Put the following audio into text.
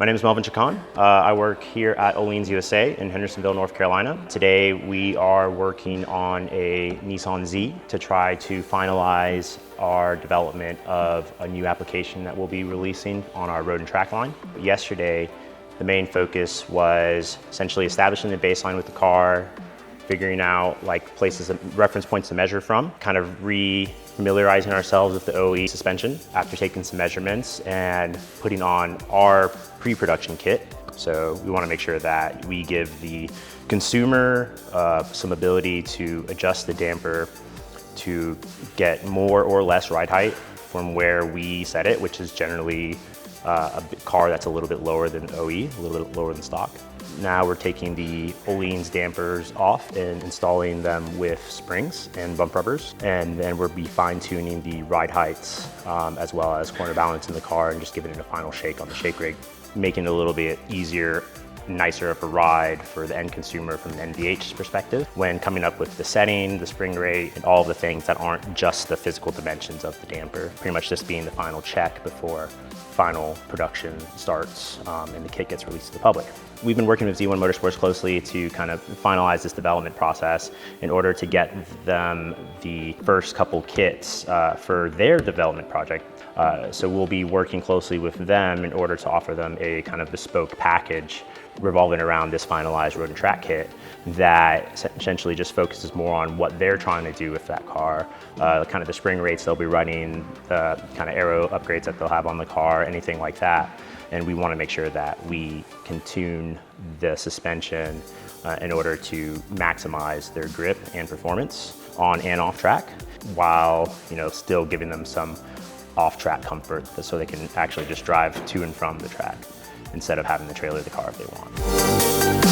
My name is Melvin Chacon. I work here at Ohlins USA in Hendersonville, North Carolina. Today we are working on a Nissan Z to try to finalize our development of a new application that we'll be releasing on our road and track line. Yesterday, the main focus was essentially establishing the baseline with the car, figuring out places, reference points to measure from, kind of familiarizing ourselves with the OE suspension after taking some measurements and putting on our pre-production kit. So we want to make sure that we give the consumer some ability to adjust the damper to get more or less ride height from where we set it, which is generally a car that's a little bit lower than OE, a little bit lower than stock. Now we're taking the Öhlins dampers off and installing them with springs and bump rubbers. And then we'll be fine-tuning the ride heights as well as corner balance in the car and just giving it a final shake on the shake rig, making it a little bit easier, nicer of a ride for the end consumer from an NVH perspective when coming up with the setting, the spring rate, and all of the things that aren't just the physical dimensions of the damper. Pretty much just being the final check before final production starts and the kit gets released to the public. We've been working with Z1 Motorsports closely to kind of finalize this development process in order to get them the first couple kits for their development project. So we'll be working closely with them in order to offer them a kind of bespoke package revolving around this finalized road and track kit that essentially just focuses more on what they're trying to do with that car, kind of the spring rates they'll be running, the kind of aero upgrades that they'll have on the car, anything like that. And we want to make sure that we can tune the suspension in order to maximize their grip and performance on and off track, while still giving them some off-track comfort so they can actually just drive to and from the track instead of having to trailer the car if they want.